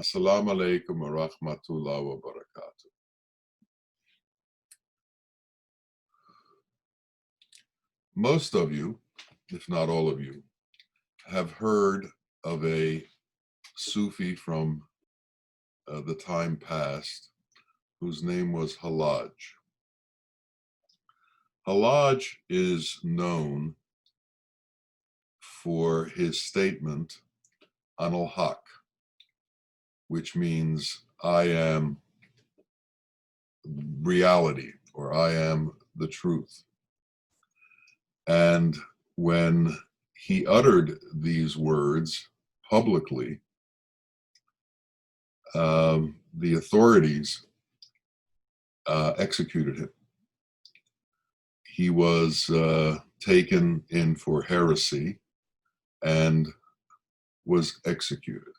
Assalamu alaikum wa rahmatullahi wa barakatuh. Most of you, if not all of you, have heard of a Sufi from the time past whose name was Hallaj. Hallaj is known for his statement, An al-Haq, which means I am reality, or I am the truth. And when he uttered these words publicly, the authorities executed him. He was taken in for heresy and was executed.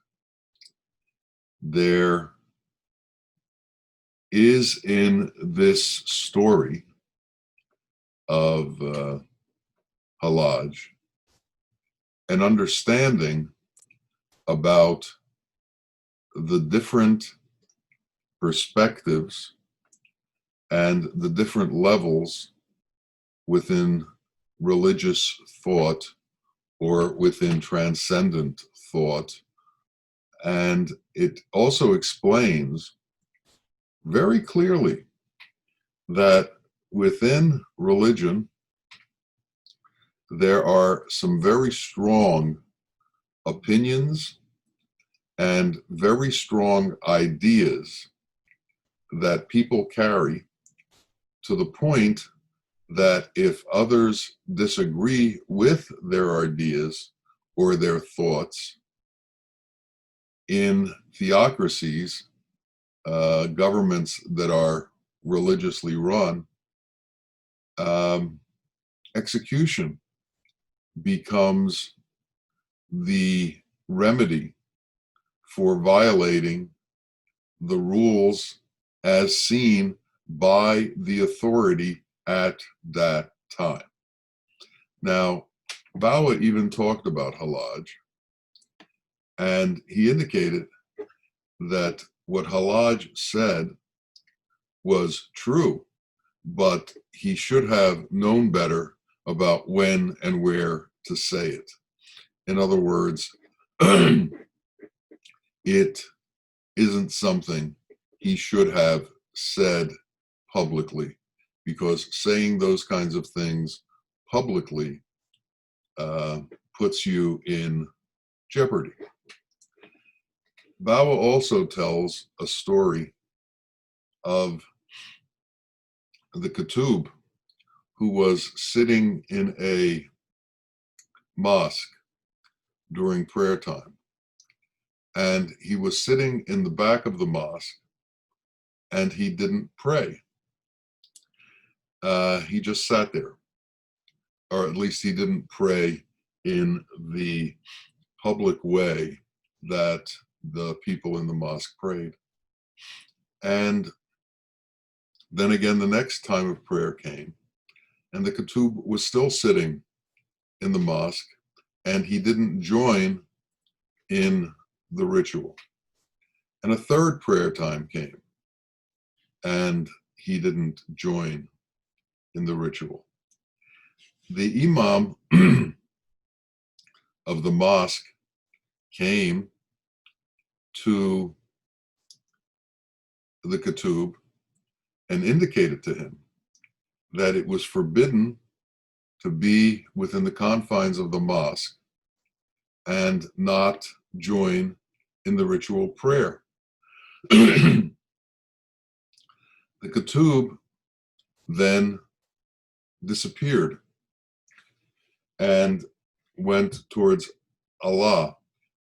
There is in this story of Hallaj an understanding about the different perspectives and the different levels within religious thought or within transcendent thought. And it also explains very clearly that within religion, there are some very strong opinions and very strong ideas that people carry, to the point that if others disagree with their ideas or their thoughts, in theocracies, governments that are religiously run, execution becomes the remedy for violating the rules as seen by the authority at that time. Now, Bawa even talked about Hallaj, and he indicated that what Hallaj said was true, but he should have known better about when and where to say it. In other words, it isn't something he should have said publicly, because saying those kinds of things publicly puts you in jeopardy. Bawa also tells a story of the Katub who was sitting in a mosque during prayer time. And he was sitting in the back of the mosque and he didn't pray. He just sat there, or at least he didn't pray in the public way that the people in the mosque prayed. And then again, the next time of prayer came, and the Katub was still sitting in the mosque, and he didn't join in the ritual. And a third prayer time came, and he didn't join in the ritual. The imam of the mosque came to the Katub and indicated to him that it was forbidden to be within the confines of the mosque and not join in the ritual prayer. The Katub then disappeared and went towards Allah,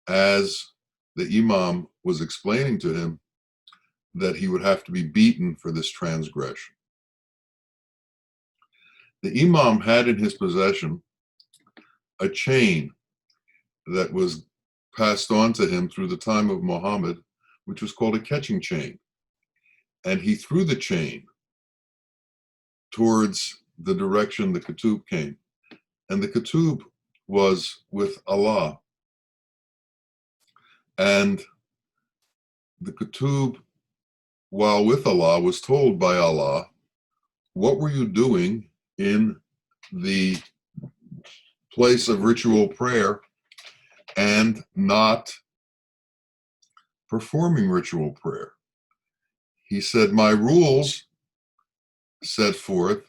as the imam was explaining to him that he would have to be beaten for this transgression. The imam had in his possession a chain that was passed on to him through the time of Muhammad, which was called a catching chain. And he threw the chain towards the direction the Katub came. And the Katub was with Allah. And the Qutub, while with Allah, was told by Allah, what were you doing in the place of ritual prayer and not performing ritual prayer? He said, my rules set forth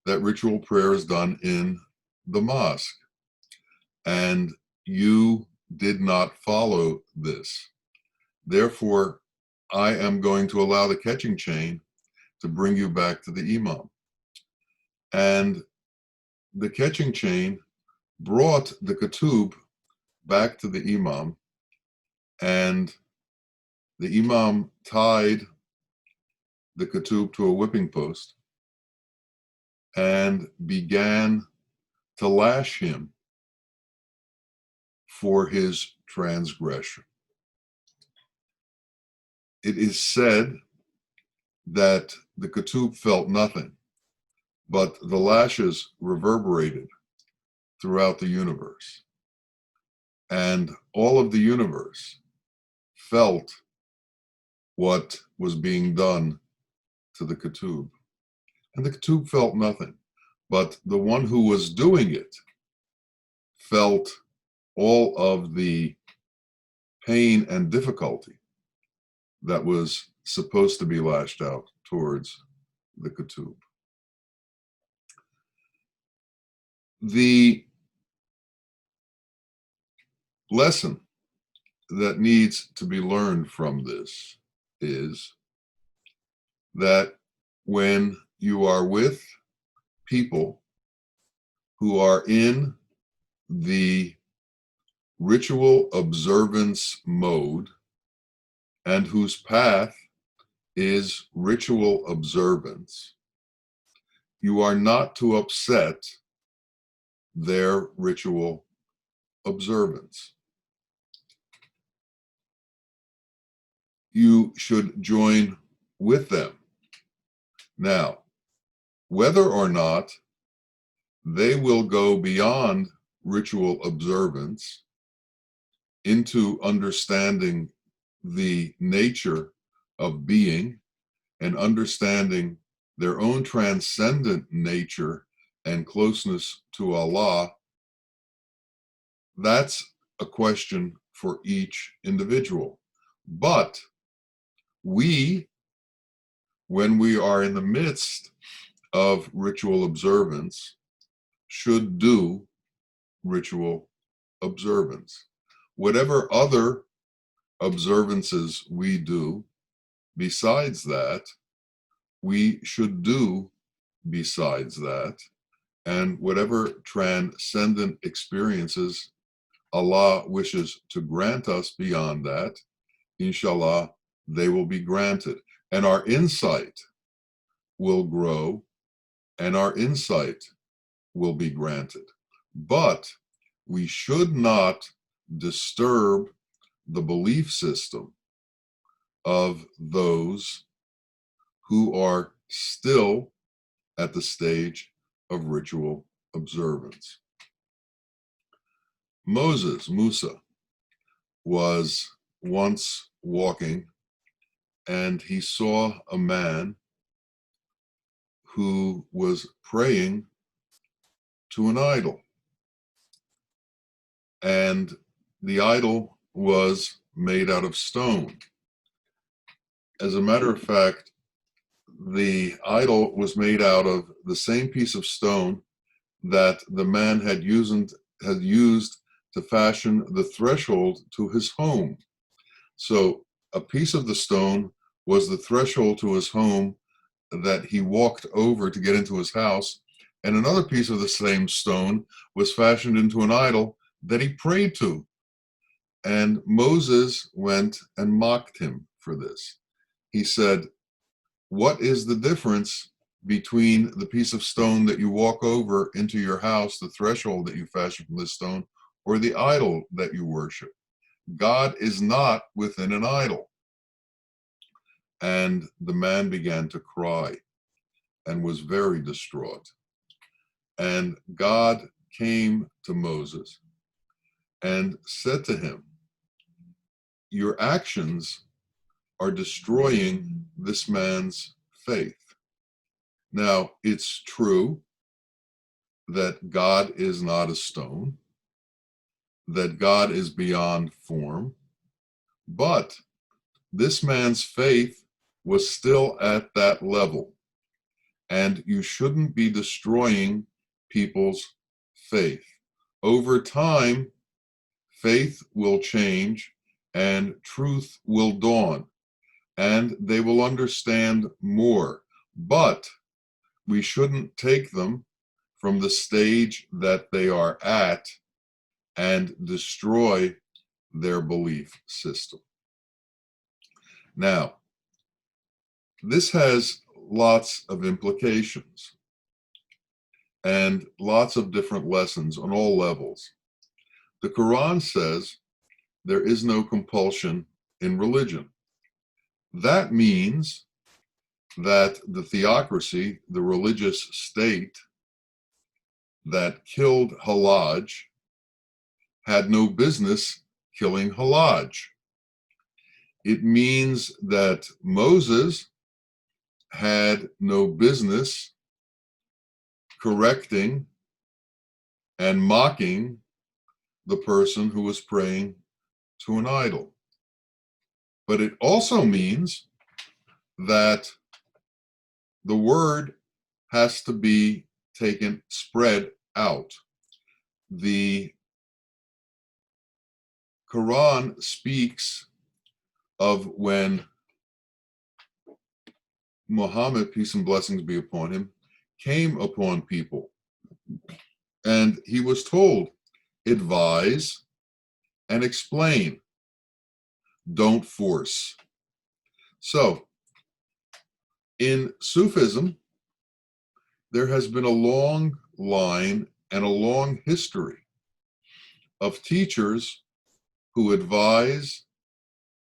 that ritual prayer is done in the mosque, and you did not follow this. Therefore, I am going to allow the catching chain to bring you back to the Imam. And the catching chain brought the Qutub back to the Imam, and the Imam tied the Qutub to a whipping post and began to lash him for his transgression. It is said that the Qutub felt nothing, but the lashes reverberated throughout the universe. And all of the universe felt what was being done to the Qutub. And the Qutub felt nothing, but the one who was doing it felt all of the pain and difficulty that was supposed to be lashed out towards the Qutub. The lesson that needs to be learned from this is that when you are with people who are in the ritual observance mode and whose path is ritual observance, you are not to upset their ritual observance. You should join with them. Now, whether or not they will go beyond ritual observance into understanding the nature of being and understanding their own transcendent nature and closeness to Allah, that's a question for each individual. But we, when we are in the midst of ritual observance, should do ritual observance. Whatever other observances we do besides that, we should do besides that. And whatever transcendent experiences Allah wishes to grant us beyond that, inshallah, they will be granted. And our insight will grow and our insight will be granted. But we should not disturb the belief system of those who are still at the stage of ritual observance. Musa, was once walking and he saw a man who was praying to an idol. And the idol was made out of stone. As a matter of fact, the idol was made out of the same piece of stone that the man had used to fashion the threshold to his home. So a piece of the stone was the threshold to his home that he walked over to get into his house, and another piece of the same stone was fashioned into an idol that he prayed to. And Moses went and mocked him for this. He said, what is the difference between the piece of stone that you walk over into your house, the threshold that you fashion from this stone, or the idol that you worship? God is not within an idol. And the man began to cry and was very distraught. And God came to Moses and said to him, your actions are destroying this man's faith. Now, it's true that God is not a stone, that God is beyond form, but this man's faith was still at that level, and you shouldn't be destroying people's faith. Over time, faith will change and truth will dawn, and they will understand more. But we shouldn't take them from the stage that they are at and destroy their belief system. Now, this has lots of implications and lots of different lessons on all levels. The Quran says there is no compulsion in religion. That means that the theocracy, the religious state that killed Hallaj, had no business killing Hallaj. It means that Moses had no business correcting and mocking the person who was praying to an idol. But it also means that the word has to be spread out. The Quran speaks of when Muhammad, peace and blessings be upon him, came upon people, and he was told, advise and explain, don't force. So, in Sufism, there has been a long line and a long history of teachers who advise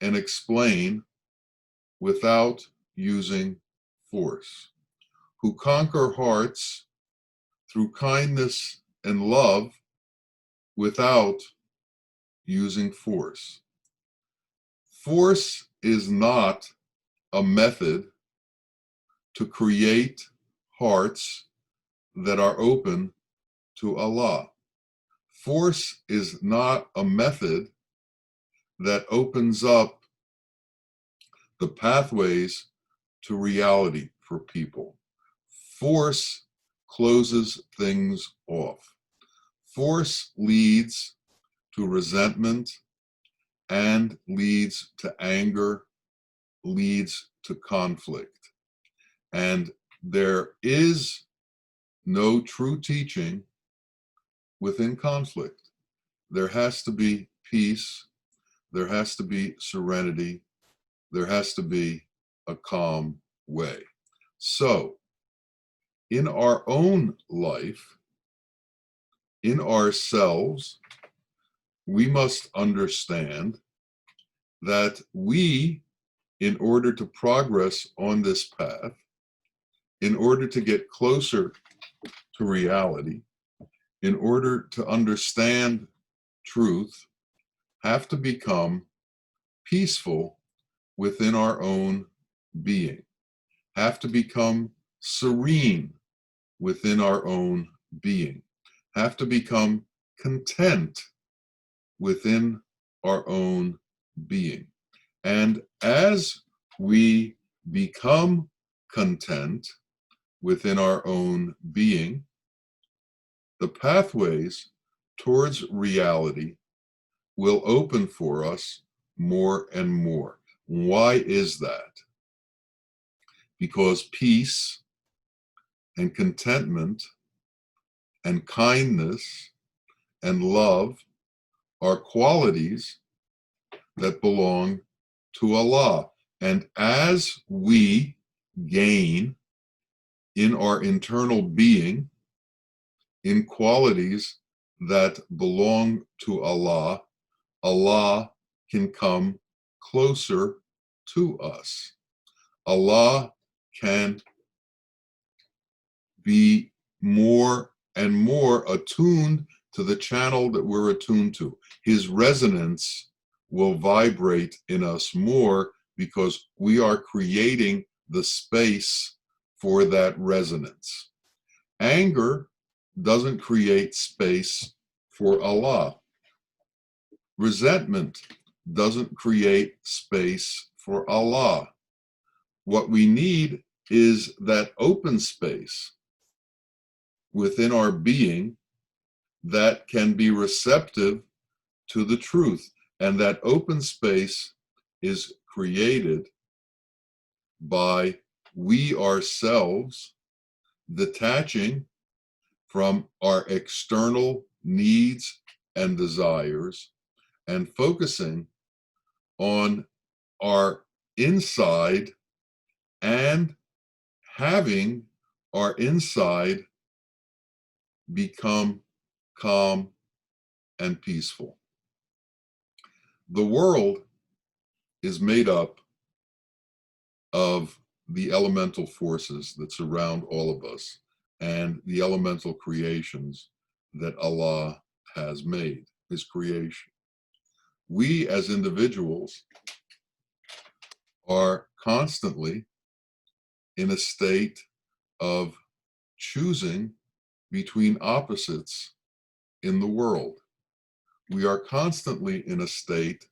and explain without using force, who conquer hearts through kindness and love without using force. Force is not a method to create hearts that are open to Allah. Force is not a method that opens up the pathways to reality for people. Force closes things off. Force leads to resentment and leads to anger, leads to conflict. And there is no true teaching within conflict. There has to be peace, there has to be serenity, there has to be a calm way. So, in our own life, in ourselves, we must understand that we, in order to progress on this path, in order to get closer to reality, in order to understand truth, have to become peaceful within our own being, have to become serene within our own being, have to become content within our own being. And as we become content within our own being, the pathways towards reality will open for us more and more. Why is that? Because peace and contentment and kindness and love are qualities that belong to Allah. And as we gain in our internal being in qualities that belong to Allah, Allah can come closer to us. Allah can be more and more attuned to the channel that we're attuned to. His resonance will vibrate in us more because we are creating the space for that resonance. Anger doesn't create space for Allah. Resentment doesn't create space for Allah. What we need is that open space within our being that can be receptive to the truth. And that open space is created by we ourselves detaching from our external needs and desires and focusing on our inside and having our inside become calm and peaceful. The world is made up of the elemental forces that surround all of us and the elemental creations that Allah has made, His creation. We as individuals are constantly in a state of choosing between opposites in the world. We are constantly in a state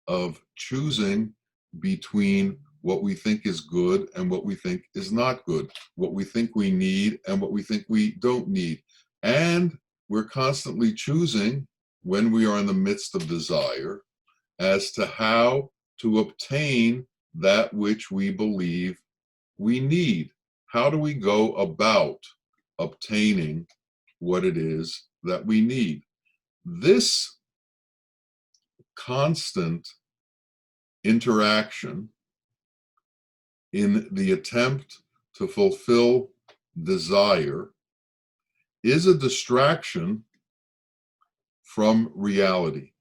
of choosing between what we think is good and what we think is not good, what we think we need and what we think we don't need. And we're constantly choosing, when we are in the midst of desire, as to how to obtain that which we believe we need. How do we go about obtaining what it is that we need? This constant interaction in the attempt to fulfill desire is a distraction from reality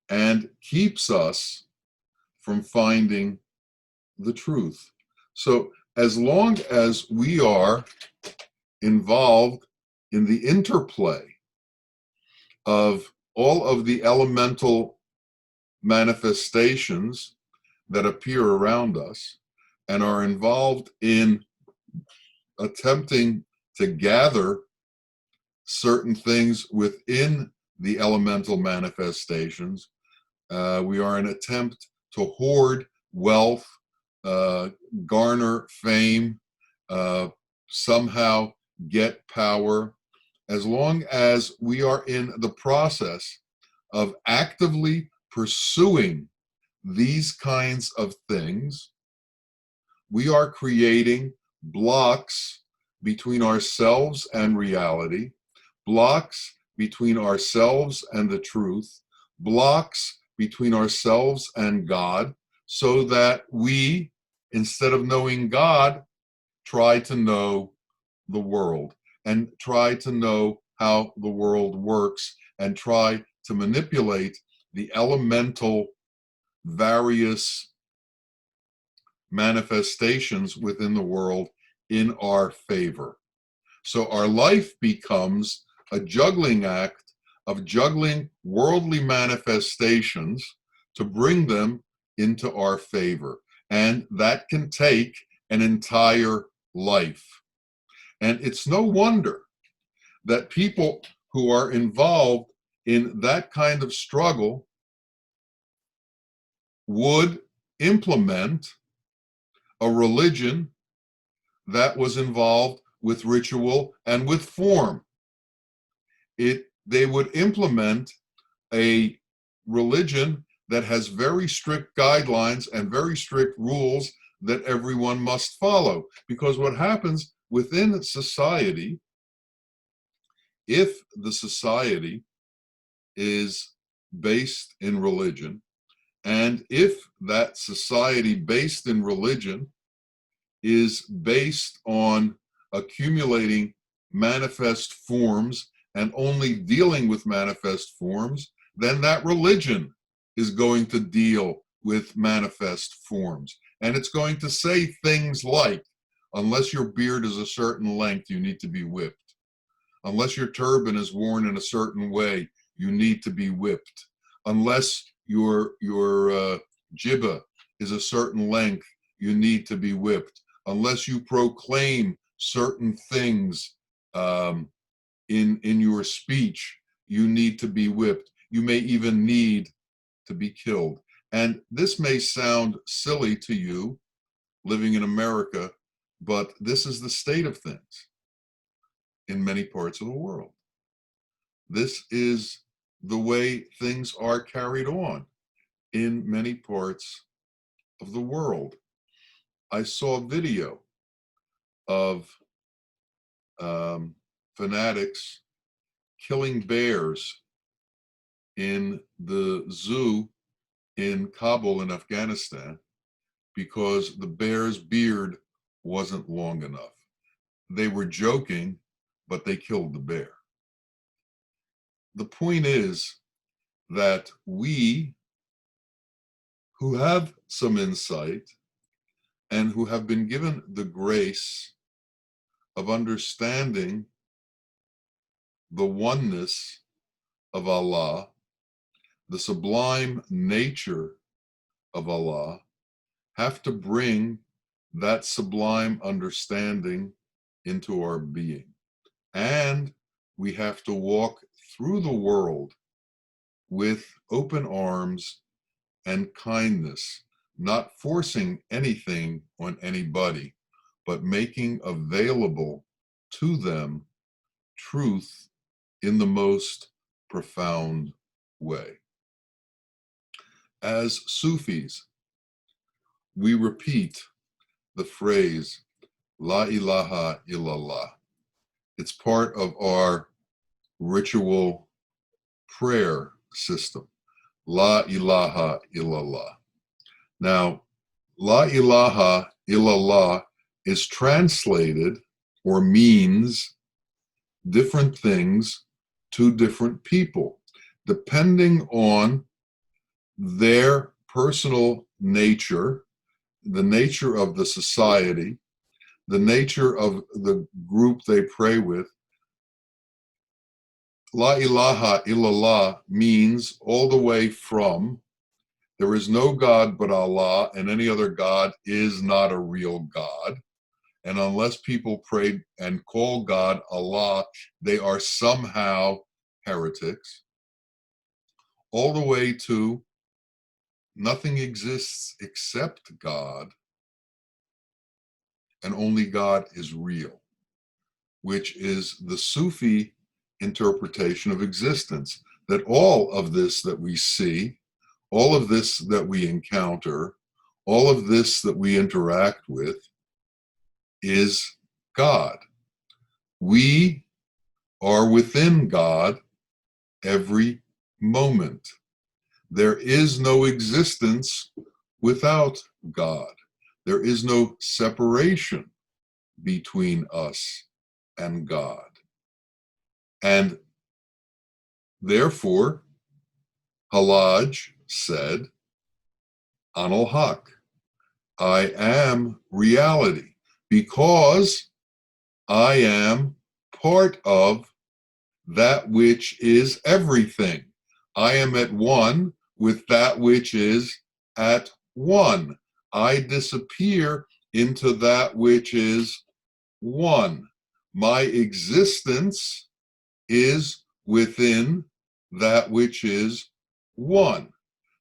and keeps us from finding the truth. So as long as we are involved in the interplay of all of the elemental manifestations that appear around us and are involved in attempting to gather certain things within the elemental manifestations, we are an attempt to hoard wealth, garner fame, somehow get power. As long as we are in the process of actively pursuing these kinds of things, we are creating blocks between ourselves and reality, blocks between ourselves and the truth, blocks between ourselves and God, so that we, instead of knowing God, try to know the world and try to know how the world works and try to manipulate the elemental various manifestations within the world in our favor. So our life becomes a juggling act of juggling worldly manifestations to bring them into our favor. And that can take an entire life. And it's no wonder that people who are involved in that kind of struggle would implement a religion that was involved with ritual and with form. They would implement a religion that has very strict guidelines and very strict rules that everyone must follow. Because what happens within society, if the society is based in religion, and if that society based in religion is based on accumulating manifest forms and only dealing with manifest forms, then that religion is going to deal with manifest forms. And it's going to say things like, unless your beard is a certain length, you need to be whipped. Unless your turban is worn in a certain way, you need to be whipped. Unless your jibbah is a certain length, you need to be whipped. Unless you proclaim certain things in your speech, you need to be whipped. You may even need to be killed. And this may sound silly to you living in America, but this is the state of things in many parts of the world. This is the way things are carried on in many parts of the world. I saw a video of fanatics killing bears in the zoo in Kabul in Afghanistan because the bear's beard wasn't long enough. They were joking, but they killed the bear. The point is that we who have some insight and who have been given the grace of understanding the oneness of Allah, the sublime nature of Allah, have to bring that sublime understanding into our being. And we have to walk through the world with open arms and kindness, not forcing anything on anybody, but making available to them truth in the most profound way. As Sufis, we repeat the phrase, La ilaha illallah. It's part of our ritual prayer system. La ilaha illallah. Now, La ilaha illallah is translated or means different things to different people, depending on their personal nature, the nature of the society, the nature of the group they pray with. La ilaha illallah means all the way from there is no God but Allah, and any other God is not a real God. And unless people pray and call God Allah, they are somehow heretics. All the way to nothing exists except God, and only God is real, which is the Sufi interpretation of existence, that all of this that we see, all of this that we encounter, all of this that we interact with is God. We are within God every moment. There is no existence without God. There is no separation between us and God. And therefore, Halaj said, Anal Haq, I am reality, because I am part of that which is everything. I am at one with that which is at one. I disappear into that which is one. My existence is within that which is one.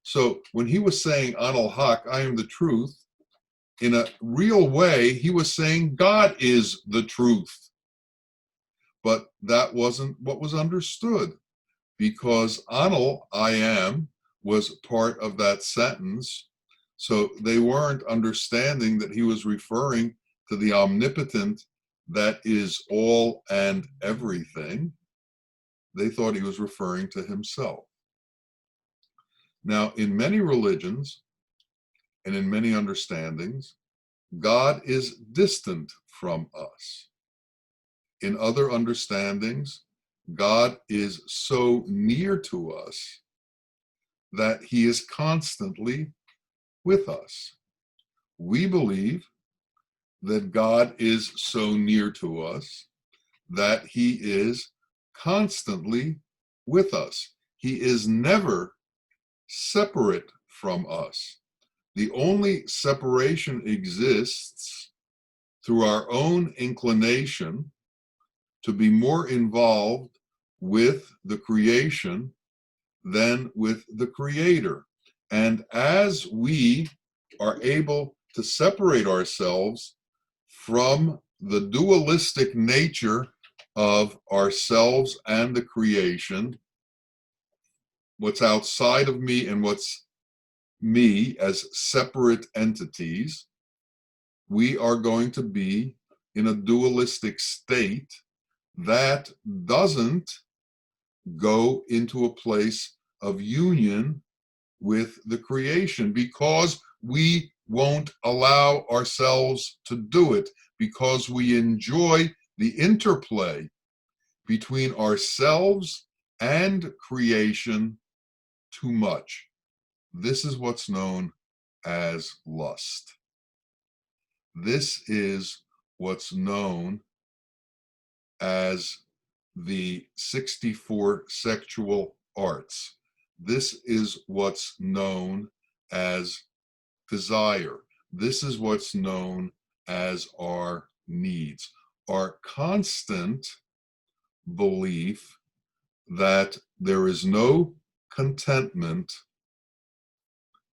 So when he was saying Anal Haq, I am the truth, in a real way, he was saying God is the truth. But that wasn't what was understood, because Anal, I am, was part of that sentence. So they weren't understanding that he was referring to the omnipotent that is all and everything. They thought he was referring to himself. Now, in many religions and in many understandings, God is distant from us. In other understandings, God is so near to us that he is constantly with us. We believe that God is so near to us that he is constantly with us. He is never separate from us. The only separation exists through our own inclination to be more involved with the creation than with the creator. And as we are able to separate ourselves from the dualistic nature of ourselves and the creation, what's outside of me and what's me as separate entities, we are going to be in a dualistic state that doesn't go into a place of union with the creation, because we won't allow ourselves to do it, because we enjoy the interplay between ourselves and creation too much. This is what's known as lust. This is what's known as the 64 sexual arts. This is what's known as desire. This is what's known as our needs. Our constant belief that there is no contentment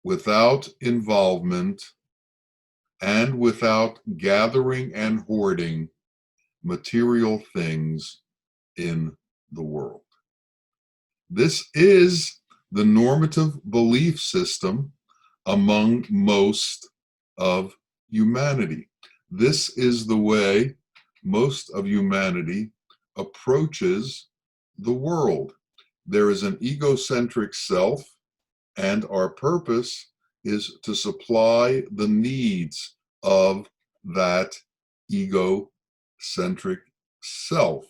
without involvement and without gathering and hoarding material things in the world. This is the normative belief system among most of humanity. This is the way most of humanity approaches the world. There is an egocentric self, and our purpose is to supply the needs of that egocentric self.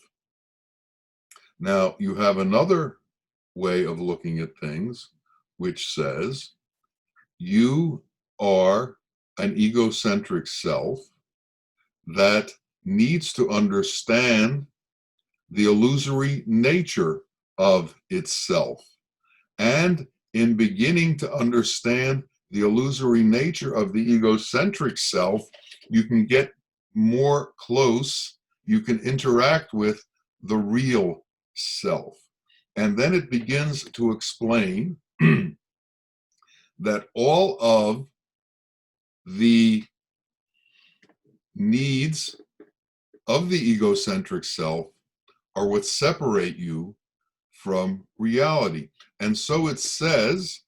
Now, you have another way of looking at things, which says you are an egocentric self that needs to understand the illusory nature of itself. And in beginning to understand the illusory nature of the egocentric self, you can get more close, you can interact with the real self. And then it begins to explain that all of the needs of the egocentric self are what separate you from reality. And so it says,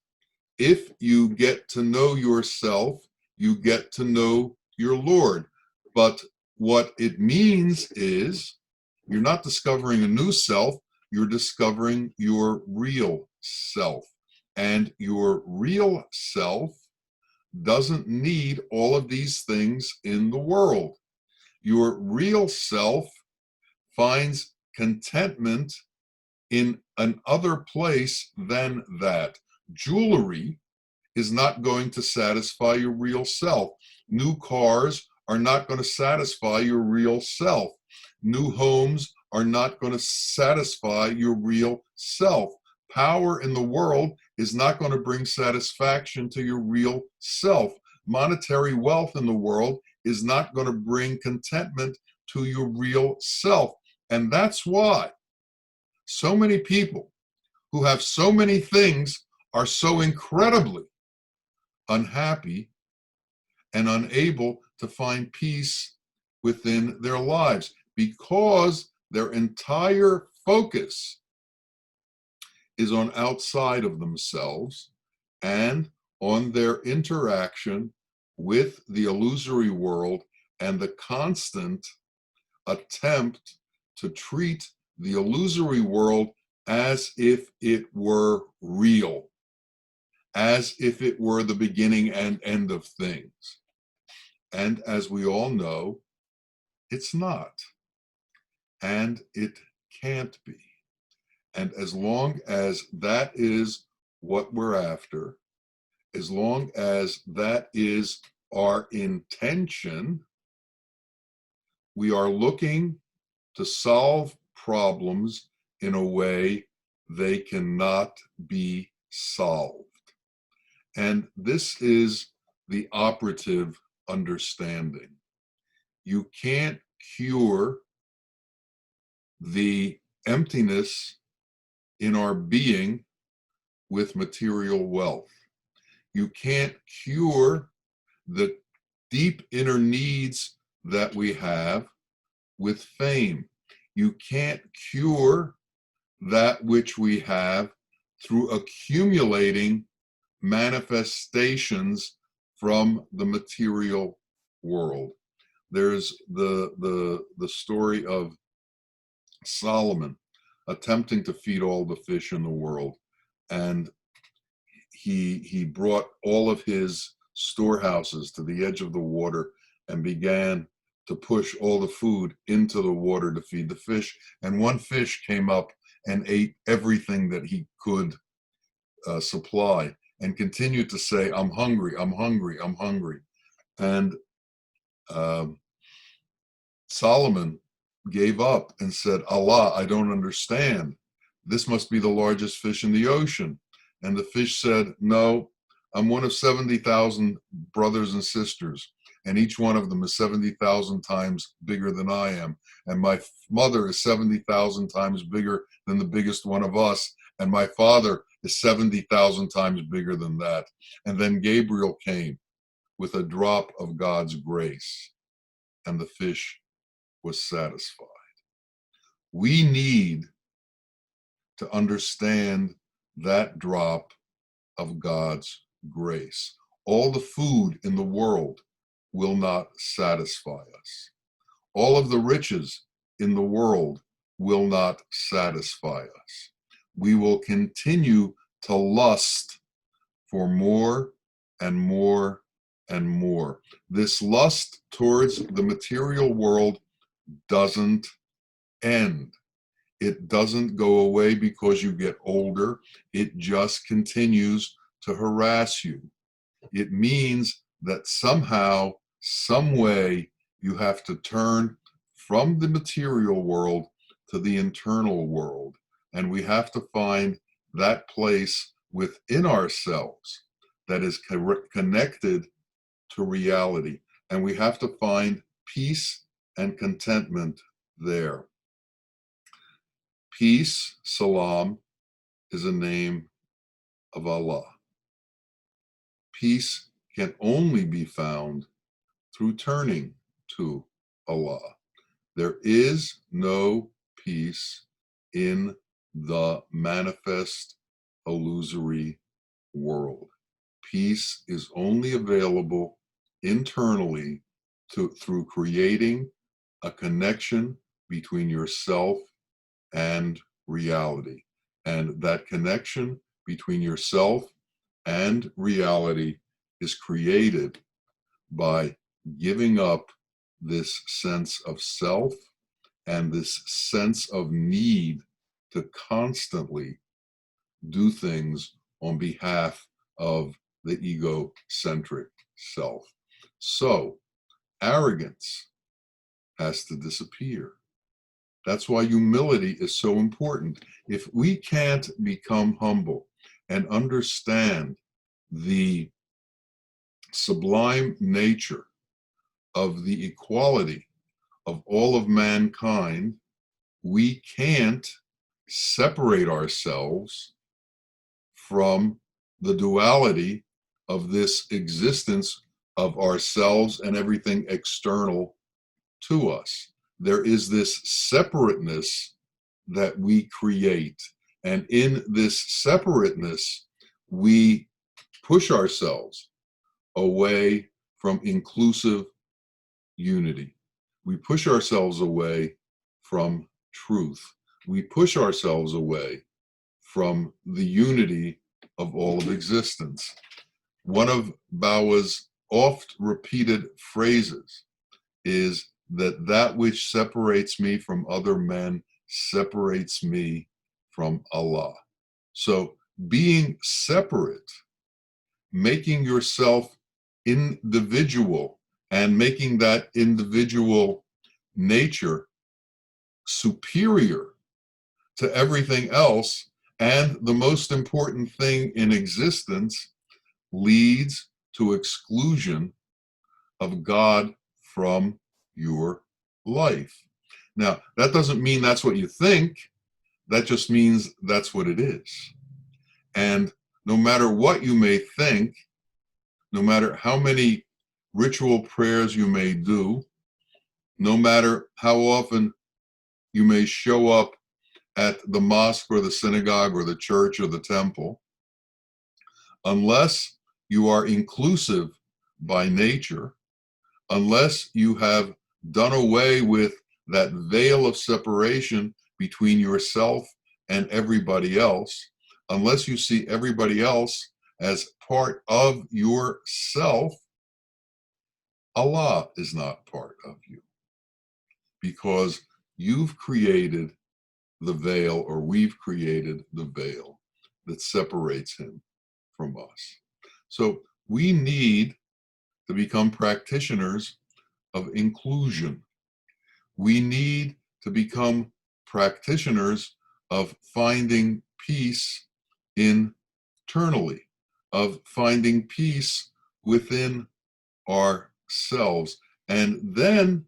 if you get to know yourself, you get to know your Lord. But what it means is you're not discovering a new self, you're discovering your real self. And your real self doesn't need all of these things in the world. Your real self finds contentment in an other place than that. Jewelry is not going to satisfy your real self. New cars are not going to satisfy your real self. New homes are not going to satisfy your real self. Power in the world is not going to bring satisfaction to your real self. Monetary wealth in the world is not going to bring contentment to your real self. And that's why so many people who have so many things are so incredibly unhappy and unable to find peace within their lives, because their entire focus is on outside of themselves and on their interaction with the illusory world and the constant attempt to treat the illusory world as if it were real, as if it were the beginning and end of things. And as we all know, it's not. And it can't be. And as long as that is what we're after, as long as that is our intention, we are looking to solve problems in a way they cannot be solved. And this is the operative understanding. You can't cure the emptiness in our being with material wealth. You can't cure the deep inner needs that we have with fame. You can't cure that which we have through accumulating manifestations from the material world. There's the story of Solomon attempting to feed all the fish in the world, and he brought all of his storehouses to the edge of the water and began to push all the food into the water to feed the fish. And one fish came up and ate everything that he could supply and continued to say, "I'm hungry, I'm hungry, I'm hungry." And Solomon gave up and said, "Allah, I don't understand. This must be the largest fish in the ocean." And the fish said, "No, I'm one of 70,000 brothers and sisters, and each one of them is 70,000 times bigger than I am. And my mother is 70,000 times bigger than the biggest one of us, and my father is 70,000 times bigger than that." And then Gabriel came with a drop of God's grace, and the fish was satisfied. We need to understand that drop of God's grace. All the food in the world will not satisfy us. All of the riches in the world will not satisfy us. We will continue to lust for more and more and more. This lust towards the material world doesn't end. It doesn't go away because you get older. It just continues to harass you. It means that somehow, some way, you have to turn from the material world to the internal world. And we have to find that place within ourselves that is connected to reality. And we have to find peace and contentment there. Peace, salam, is a name of Allah. Peace can only be found through turning to Allah. There is no peace in the manifest illusory world. Peace is only available internally through creating a connection between yourself and reality. And that connection between yourself and reality is created by giving up this sense of self and this sense of need to constantly do things on behalf of the egocentric self. So, arrogance has to disappear. That's why humility is so important. If we can't become humble and understand the sublime nature of the equality of all of mankind, we can't separate ourselves from the duality of this existence of ourselves and everything external to us. There is this separateness that we create. And in this separateness, we push ourselves away from inclusive unity. We push ourselves away from truth. We push ourselves away from the unity of all of existence. One of Bawa's oft repeated phrases is that which separates me from other men separates me from Allah. So being separate, making yourself individual and making that individual nature superior to everything else, and the most important thing in existence, leads to exclusion of God from your life. Now, that doesn't mean that's what you think. That just means that's what it is. And no matter what you may think, no matter how many ritual prayers you may do, no matter how often you may show up at the mosque or the synagogue or the church or the temple, unless you are inclusive by nature, unless you have done away with that veil of separation between yourself and everybody else, unless you see everybody else as part of yourself, Allah is not part of you, because you've created the veil, or we've created the veil that separates him from us. So we need to become practitioners of inclusion. We need to become practitioners of finding peace internally, of finding peace within ourselves. And then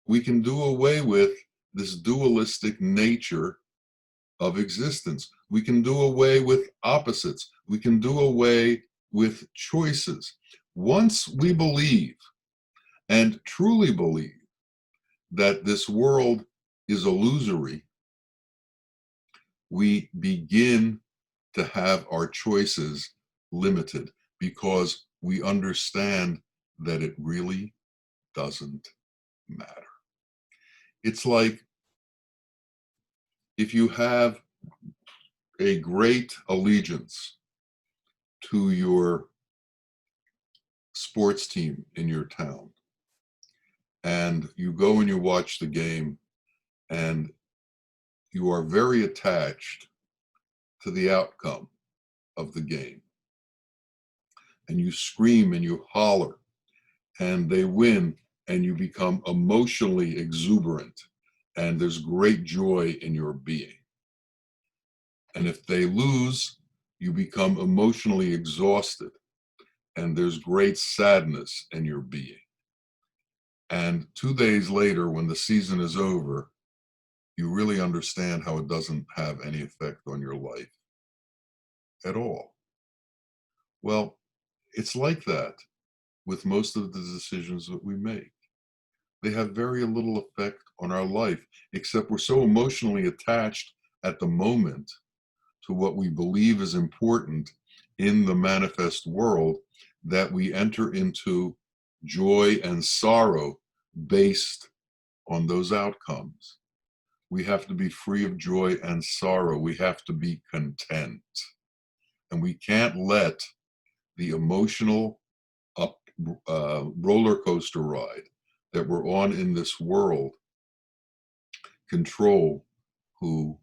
we can do away with this dualistic nature of existence. We can do away with opposites. We can do away with choices. Once we believe, and truly believe, that this world is illusory, we begin to have our choices limited, because we understand that it really doesn't matter. It's like if you have a great allegiance to your sports team in your town, and you go and you watch the game, and you are very attached to the outcome of the game, and you scream and you holler, and they win, and you become emotionally exuberant, and there's great joy in your being. And if they lose, you become emotionally exhausted, and there's great sadness in your being. And 2 days later, when the season is over, you really understand how it doesn't have any effect on your life at all. Well, it's like that with most of the decisions that we make. They have very little effect on our life, except we're so emotionally attached at the moment to what we believe is important in the manifest world that we enter into joy and sorrow based on those outcomes. We have to be free of joy and sorrow. We have to be content. And we can't let the emotional roller coaster ride that we're on in this world control who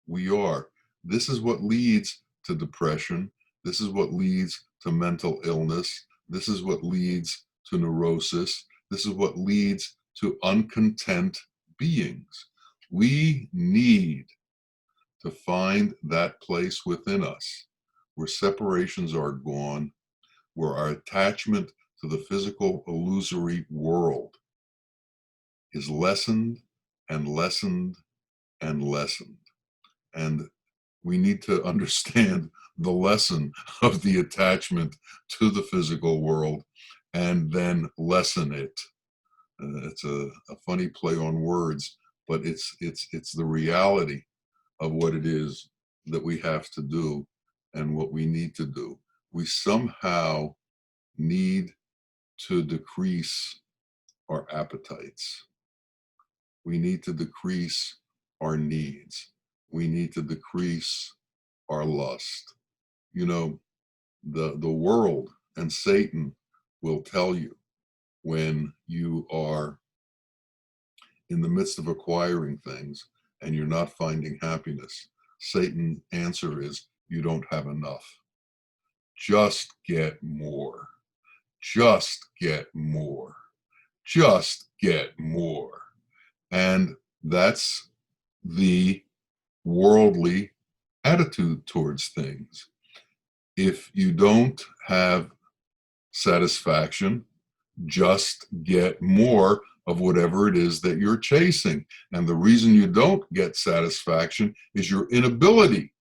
we are. This is what leads to depression. This is what leads to mental illness. This is what leads to neurosis. This is what leads to uncontent beings. We need to find that place within us where separations are gone, where our attachment to the physical illusory world is lessened and lessened and lessened. And we need to understand the lesson of the attachment to the physical world and then lessen it. It's a funny play on words, but it's the reality of what it is that we have to do and what we need to do. We somehow need to decrease our appetites. We need to decrease our needs. We need to decrease our lust. You know, the world and Satan will tell you when you are in the midst of acquiring things and you're not finding happiness. Satan's answer is, you don't have enough. Just get more. Just get more. Just get more. And that's the worldly attitude towards things. If you don't have satisfaction, just get more of whatever it is that you're chasing. And the reason you don't get satisfaction is your inability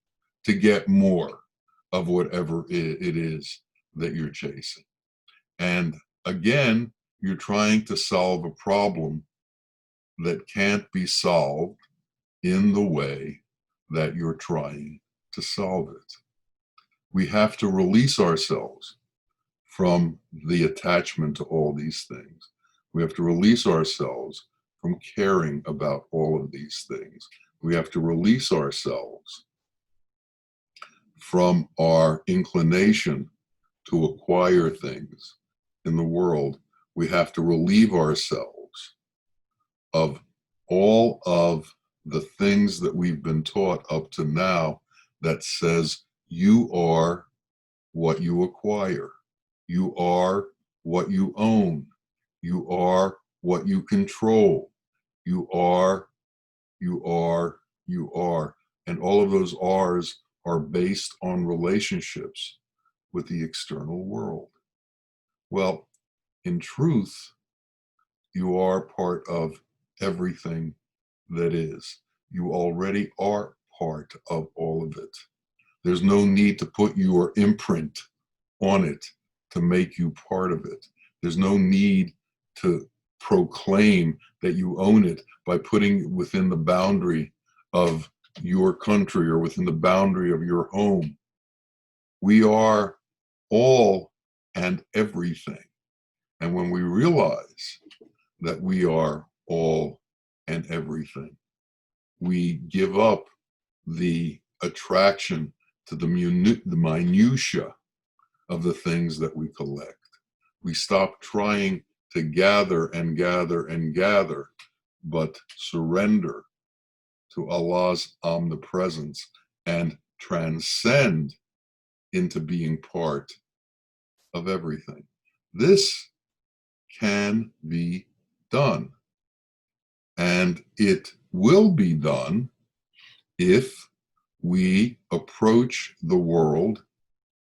to get more of whatever it is that you're chasing. And again, you're trying to solve a problem that can't be solved in the way that you're trying to solve it. We have to release ourselves from the attachment to all these things. We have to release ourselves from caring about all of these things. We have to release ourselves from our inclination to acquire things in the world. We have to relieve ourselves of all of the things that we've been taught up to now that says you are what you acquire. You are what you own. You are what you control. You are, you are, you are. And all of those R's are based on relationships with the external world. Well, in truth, you are part of everything that is. You already are part of all of it. There's no need to put your imprint on it to make you part of it. There's no need to proclaim that you own it by putting it within the boundary of your country or within the boundary of your home. We are all and everything. And when we realize that we are all and everything, we give up the attraction to the minutia of the things that we collect. We stop trying to gather and gather and gather, but surrender to Allah's omnipresence and transcend into being part of everything. This can be done, and it will be done if we approach the world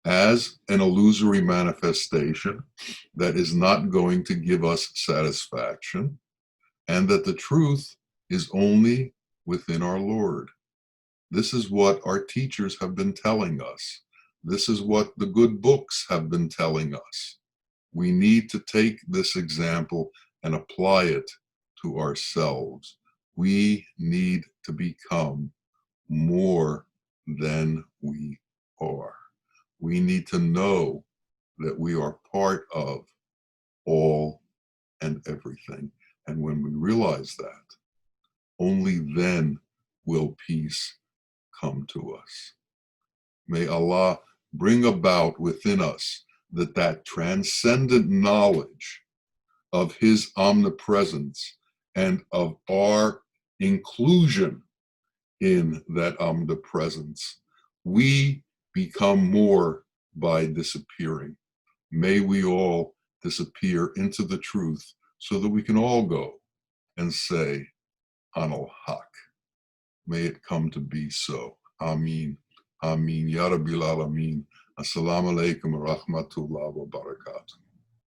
as an illusory manifestation that is not going to give us satisfaction, and that the truth is only within our Lord. This is what our teachers have been telling us. This is what the good books have been telling us. We need to take this example and apply it to ourselves. We need to become more than we are. We need to know that we are part of all and everything. And when we realize that, only then will peace come to us. May Allah bring about within us that transcendent knowledge of His omnipresence and of our inclusion in that omnipresence. We become more by disappearing. May we all disappear into the truth so that we can all go and say, Anal Haq. May it come to be so. Ameen. Ameen. Ya Rabbil Alameen. Assalamu alaikum wa rahmatullah wa barakatuh.